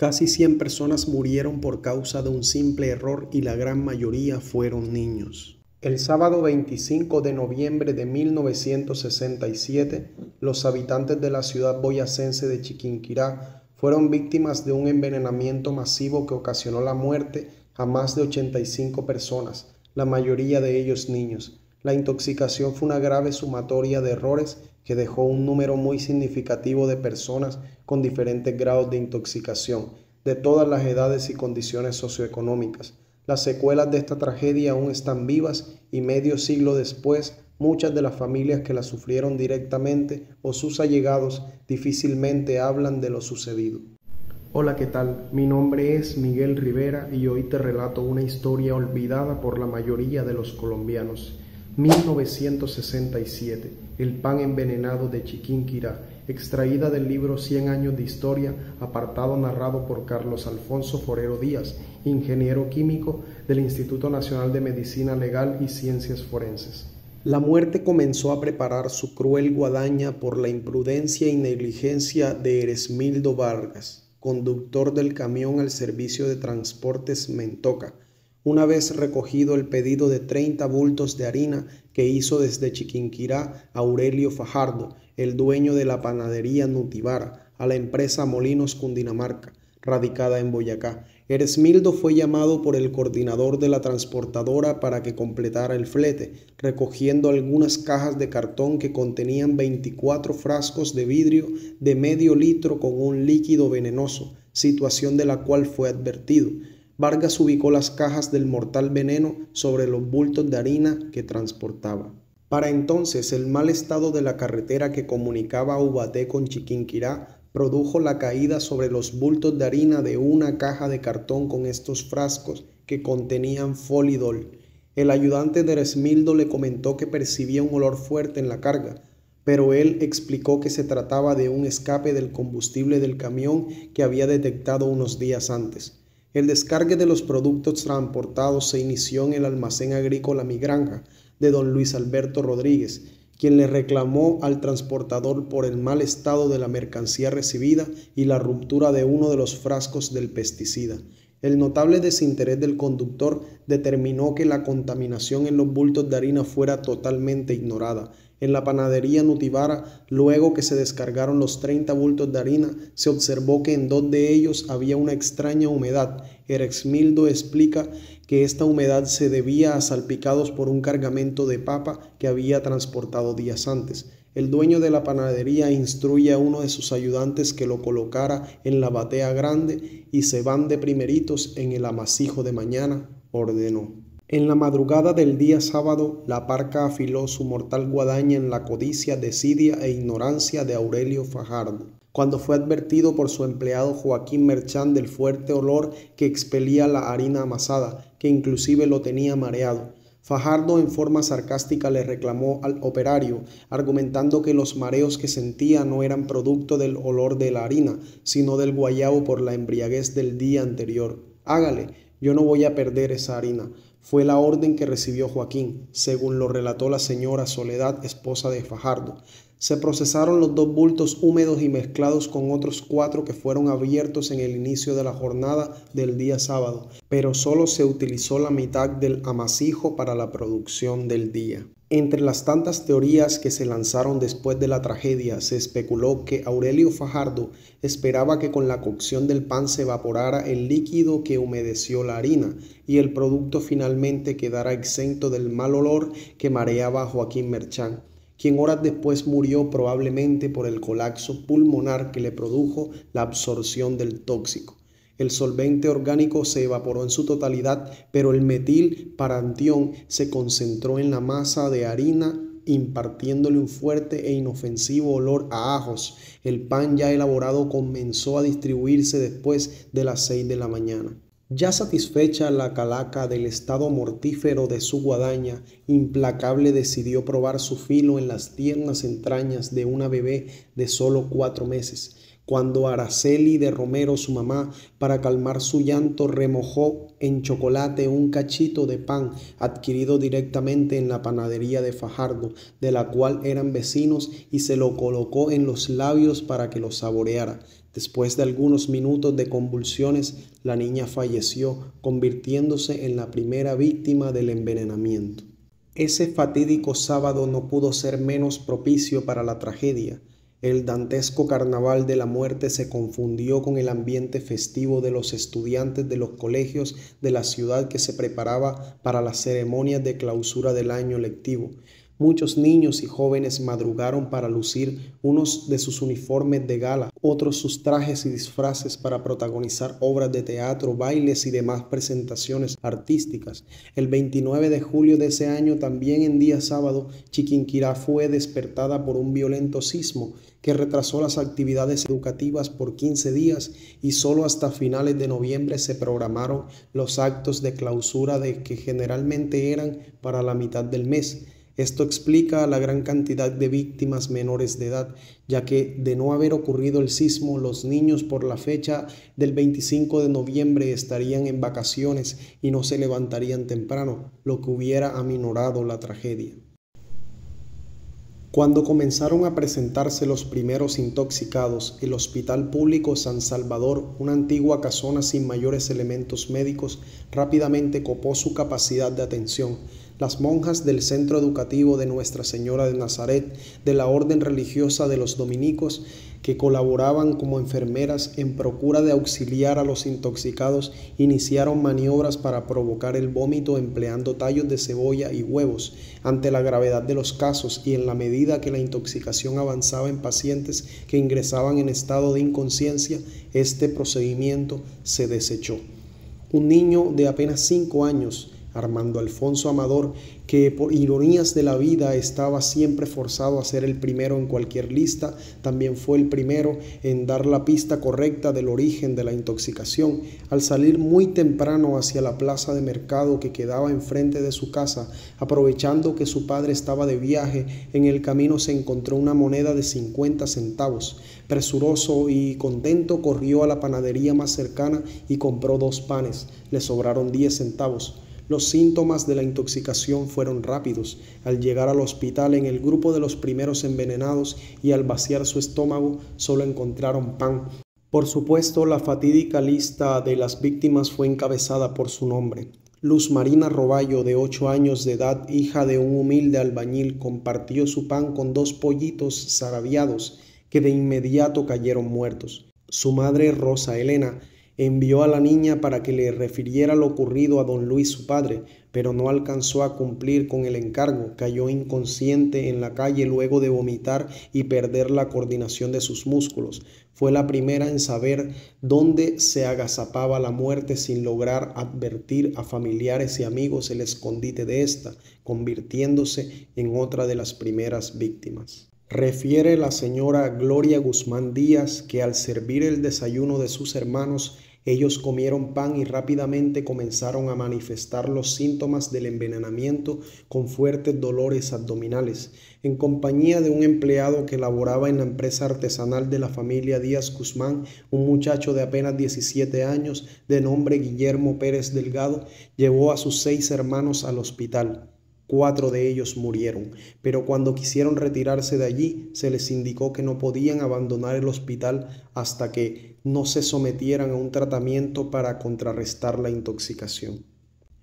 Casi 100 personas murieron por causa de un simple error y la gran mayoría fueron niños. El sábado 25 de noviembre de 1967, los habitantes de la ciudad boyacense de Chiquinquirá fueron víctimas de un envenenamiento masivo que ocasionó la muerte a más de 85 personas, la mayoría de ellos niños. La intoxicación fue una grave sumatoria de errores que dejó un número muy significativo de personas con diferentes grados de intoxicación, de todas las edades y condiciones socioeconómicas. Las secuelas de esta tragedia aún están vivas y medio siglo después, muchas de las familias que la sufrieron directamente o sus allegados difícilmente hablan de lo sucedido. Hola, ¿qué tal? Mi nombre es Miguel Rivera y hoy te relato una historia olvidada por la mayoría de los colombianos. 1967, el pan envenenado de Chiquinquirá, extraída del libro 100 años de historia, apartado narrado por Carlos Alfonso Forero Díaz, ingeniero químico del Instituto Nacional de Medicina Legal y Ciencias Forenses. La muerte comenzó a preparar su cruel guadaña por la imprudencia y negligencia de Eresmildo Vargas, conductor del camión al servicio de transportes Mentoca. Una vez recogido el pedido de 30 bultos de harina que hizo desde Chiquinquirá Aurelio Fajardo, el dueño de la panadería Nutibara, a la empresa Molinos Cundinamarca, radicada en Boyacá, Eresmildo fue llamado por el coordinador de la transportadora para que completara el flete, recogiendo algunas cajas de cartón que contenían 24 frascos de vidrio de medio litro con un líquido venenoso, situación de la cual fue advertido. Vargas ubicó las cajas del mortal veneno sobre los bultos de harina que transportaba. Para entonces, el mal estado de la carretera que comunicaba Ubaté con Chiquinquirá produjo la caída sobre los bultos de harina de una caja de cartón con estos frascos que contenían folidol. El ayudante de Eresmildo le comentó que percibía un olor fuerte en la carga, pero él explicó que se trataba de un escape del combustible del camión que había detectado unos días antes. El descargue de los productos transportados se inició en el almacén agrícola Mi Granja de don Luis Alberto Rodríguez, quien le reclamó al transportador por el mal estado de la mercancía recibida y la ruptura de uno de los frascos del pesticida. El notable desinterés del conductor determinó que la contaminación en los bultos de harina fuera totalmente ignorada. En la panadería Nutibara, luego que se descargaron los 30 bultos de harina, se observó que en 2 de ellos había una extraña humedad. Eresmildo explica que esta humedad se debía a salpicados por un cargamento de papa que había transportado días antes. El dueño de la panadería instruye a uno de sus ayudantes que lo colocara en la batea grande y se van de primeritos en el amasijo de mañana, ordenó. En la madrugada del día sábado, la parca afiló su mortal guadaña en la codicia, desidia e ignorancia de Aurelio Fajardo, cuando fue advertido por su empleado Joaquín Merchán del fuerte olor que expelía la harina amasada, que inclusive lo tenía mareado. Fajardo en forma sarcástica le reclamó al operario, argumentando que los mareos que sentía no eran producto del olor de la harina, sino del guayabo por la embriaguez del día anterior. Hágale, yo no voy a perder esa harina. Fue la orden que recibió Joaquín, según lo relató la señora Soledad, esposa de Fajardo. Se procesaron los 2 bultos húmedos y mezclados con otros 4 que fueron abiertos en el inicio de la jornada del día sábado, pero solo se utilizó la mitad del amasijo para la producción del día. Entre las tantas teorías que se lanzaron después de la tragedia, se especuló que Aurelio Fajardo esperaba que con la cocción del pan se evaporara el líquido que humedeció la harina y el producto finalmente quedara exento del mal olor que mareaba a Joaquín Merchán, quien horas después murió probablemente por el colapso pulmonar que le produjo la absorción del tóxico. El solvente orgánico se evaporó en su totalidad, pero el metilparantión se concentró en la masa de harina, impartiéndole un fuerte e inofensivo olor a ajos. El pan ya elaborado comenzó a distribuirse después de las 6 de la mañana. Ya satisfecha la calaca del estado mortífero de su guadaña, implacable decidió probar su filo en las tiernas entrañas de una bebé de solo 4 meses. Cuando Araceli de Romero, su mamá, para calmar su llanto, remojó en chocolate un cachito de pan adquirido directamente en la panadería de Fajardo, de la cual eran vecinos, y se lo colocó en los labios para que lo saboreara. Después de algunos minutos de convulsiones, la niña falleció, convirtiéndose en la primera víctima del envenenamiento. Ese fatídico sábado no pudo ser menos propicio para la tragedia. El dantesco carnaval de la muerte se confundió con el ambiente festivo de los estudiantes de los colegios de la ciudad que se preparaba para las ceremonias de clausura del año lectivo. Muchos niños y jóvenes madrugaron para lucir unos de sus uniformes de gala, otros sus trajes y disfraces para protagonizar obras de teatro, bailes y demás presentaciones artísticas. El 29 de julio de ese año, también en día sábado, Chiquinquirá fue despertada por un violento sismo que retrasó las actividades educativas por 15 días y solo hasta finales de noviembre se programaron los actos de clausura que generalmente eran para la mitad del mes. Esto explica la gran cantidad de víctimas menores de edad, ya que de no haber ocurrido el sismo, los niños por la fecha del 25 de noviembre estarían en vacaciones y no se levantarían temprano, lo que hubiera aminorado la tragedia. Cuando comenzaron a presentarse los primeros intoxicados, el Hospital Público San Salvador, una antigua casona sin mayores elementos médicos, rápidamente copó su capacidad de atención. Las monjas del Centro Educativo de Nuestra Señora de Nazaret, de la Orden Religiosa de los Dominicos, que colaboraban como enfermeras en procura de auxiliar a los intoxicados, iniciaron maniobras para provocar el vómito empleando tallos de cebolla y huevos. Ante la gravedad de los casos y en la medida que la intoxicación avanzaba en pacientes que ingresaban en estado de inconsciencia, este procedimiento se desechó. Un niño de apenas 5 años, Armando Alfonso Amador, que por ironías de la vida estaba siempre forzado a ser el primero en cualquier lista, también fue el primero en dar la pista correcta del origen de la intoxicación. Al salir muy temprano hacia la plaza de mercado que quedaba enfrente de su casa, aprovechando que su padre estaba de viaje, en el camino se encontró una moneda de 50 centavos. Presuroso y contento, corrió a la panadería más cercana y compró 2 panes. Le sobraron 10 centavos. Los síntomas de la intoxicación fueron rápidos. Al llegar al hospital en el grupo de los primeros envenenados y al vaciar su estómago, solo encontraron pan. Por supuesto, la fatídica lista de las víctimas fue encabezada por su nombre. Luz Marina Roballo, de 8 años de edad, hija de un humilde albañil, compartió su pan con 2 pollitos zarabiados que de inmediato cayeron muertos. Su madre, Rosa Elena, envió a la niña para que le refiriera lo ocurrido a don Luis, su padre, pero no alcanzó a cumplir con el encargo. Cayó inconsciente en la calle luego de vomitar y perder la coordinación de sus músculos. Fue la primera en saber dónde se agazapaba la muerte sin lograr advertir a familiares y amigos el escondite de esta, convirtiéndose en otra de las primeras víctimas. Refiere la señora Gloria Guzmán Díaz que al servir el desayuno de sus hermanos, ellos comieron pan y rápidamente comenzaron a manifestar los síntomas del envenenamiento con fuertes dolores abdominales. En compañía de un empleado que laboraba en la empresa artesanal de la familia Díaz Guzmán, un muchacho de apenas 17 años, de nombre Guillermo Pérez Delgado, llevó a sus 6 hermanos al hospital. 4 de ellos murieron, pero cuando quisieron retirarse de allí, se les indicó que no podían abandonar el hospital hasta que no se sometieran a un tratamiento para contrarrestar la intoxicación.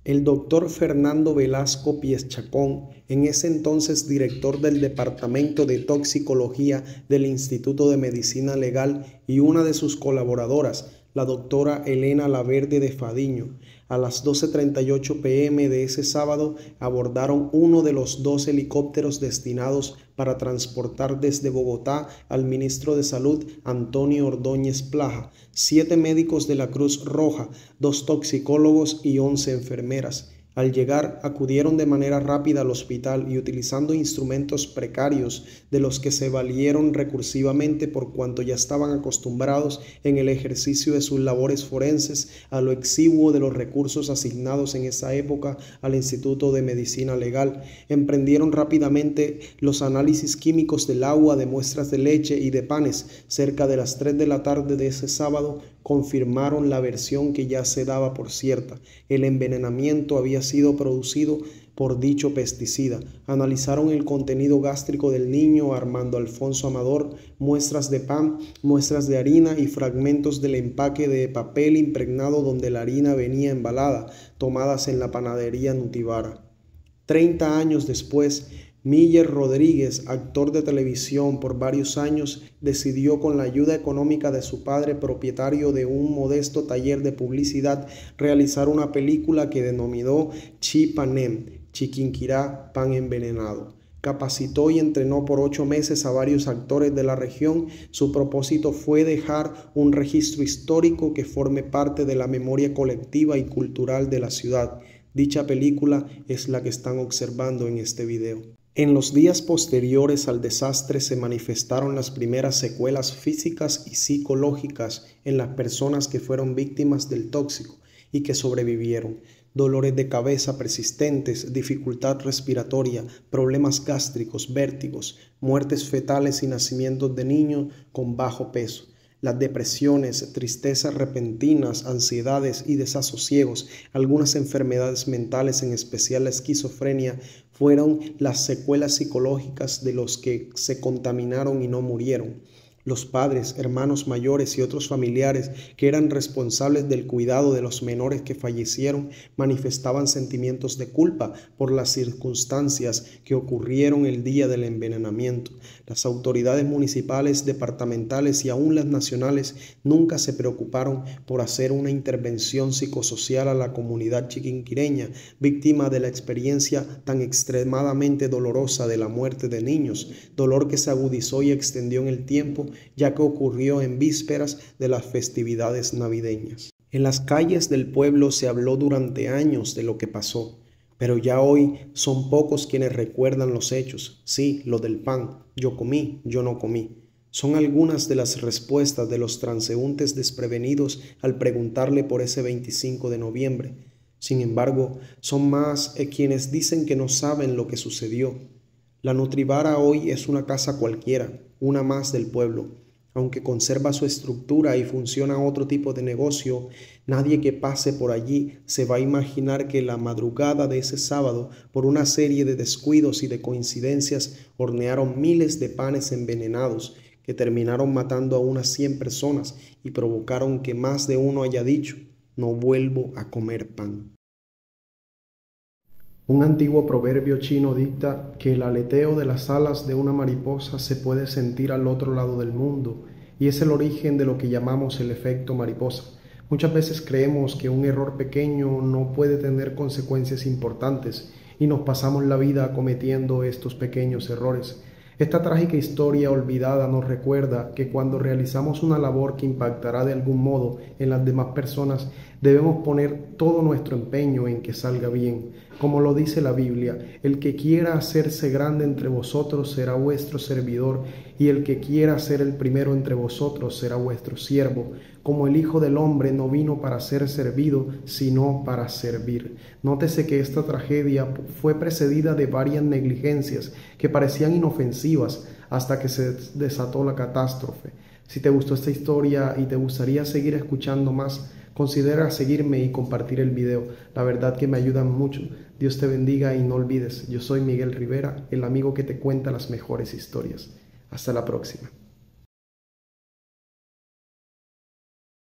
El doctor Fernando Velasco Pies Chacón, en ese entonces director del Departamento de Toxicología del Instituto de Medicina Legal, y una de sus colaboradoras, la doctora Elena Laverde de Fadiño, a las 12:38 p.m. de ese sábado abordaron uno de los 2 helicópteros destinados para transportar desde Bogotá al ministro de Salud, Antonio Ordóñez Plaja, 7 médicos de la Cruz Roja, 2 toxicólogos y 11 enfermeras. Al llegar, acudieron de manera rápida al hospital y utilizando instrumentos precarios de los que se valieron recursivamente por cuanto ya estaban acostumbrados en el ejercicio de sus labores forenses a lo exiguo de los recursos asignados en esa época al Instituto de Medicina Legal, emprendieron rápidamente los análisis químicos del agua, de muestras de leche y de panes. Cerca de las 3 de la tarde de ese sábado, confirmaron la versión que ya se daba por cierta. El envenenamiento había sido producido por dicho pesticida. Analizaron el contenido gástrico del niño Armando Alfonso Amador, muestras de pan, muestras de harina y fragmentos del empaque de papel impregnado donde la harina venía embalada, tomadas en la panadería Nutibara. 30 años después, Miller Rodríguez, actor de televisión por varios años, decidió con la ayuda económica de su padre, propietario de un modesto taller de publicidad, realizar una película que denominó Chipanem, Chiquinquirá, pan envenenado. Capacitó y entrenó por 8 meses a varios actores de la región. Su propósito fue dejar un registro histórico que forme parte de la memoria colectiva y cultural de la ciudad. Dicha película es la que están observando en este video. En los días posteriores al desastre se manifestaron las primeras secuelas físicas y psicológicas en las personas que fueron víctimas del tóxico y que sobrevivieron. Dolores de cabeza persistentes, dificultad respiratoria, problemas gástricos, vértigos, muertes fetales y nacimientos de niños con bajo peso. Las depresiones, tristezas repentinas, ansiedades y desasosiegos, algunas enfermedades mentales, en especial la esquizofrenia, fueron las secuelas psicológicas de los que se contaminaron y no murieron. Los padres, hermanos mayores y otros familiares que eran responsables del cuidado de los menores que fallecieron manifestaban sentimientos de culpa por las circunstancias que ocurrieron el día del envenenamiento. Las autoridades municipales, departamentales y aún las nacionales nunca se preocuparon por hacer una intervención psicosocial a la comunidad chiquinquireña, víctima de la experiencia tan extremadamente dolorosa de la muerte de niños, dolor que se agudizó y extendió en el tiempo, ya que ocurrió en vísperas de las festividades navideñas. En las calles del pueblo se habló durante años de lo que pasó, pero ya hoy son pocos quienes recuerdan los hechos. Sí, lo del pan, yo comí, yo no comí. Son algunas de las respuestas de los transeúntes desprevenidos al preguntarle por ese 25 de noviembre. Sin embargo, son más quienes dicen que no saben lo que sucedió. La Nutibara hoy es una casa cualquiera, una más del pueblo. Aunque conserva su estructura y funciona otro tipo de negocio, nadie que pase por allí se va a imaginar que la madrugada de ese sábado, por una serie de descuidos y de coincidencias, hornearon miles de panes envenenados que terminaron matando a unas 100 personas y provocaron que más de uno haya dicho: no vuelvo a comer pan. Un antiguo proverbio chino dicta que el aleteo de las alas de una mariposa se puede sentir al otro lado del mundo, y es el origen de lo que llamamos el efecto mariposa. Muchas veces creemos que un error pequeño no puede tener consecuencias importantes, y nos pasamos la vida cometiendo estos pequeños errores. Esta trágica historia olvidada nos recuerda que cuando realizamos una labor que impactará de algún modo en las demás personas, debemos poner todo nuestro empeño en que salga bien. Como lo dice la Biblia: el que quiera hacerse grande entre vosotros será vuestro servidor, y el que quiera ser el primero entre vosotros será vuestro siervo. Como el Hijo del Hombre no vino para ser servido, sino para servir. Nótese que esta tragedia fue precedida de varias negligencias que parecían inofensivas hasta que se desató la catástrofe. Si te gustó esta historia y te gustaría seguir escuchando más, considera seguirme y compartir el video. La verdad que me ayudan mucho. Dios te bendiga y no olvides, yo soy Miguel Rivera, el amigo que te cuenta las mejores historias. Hasta la próxima.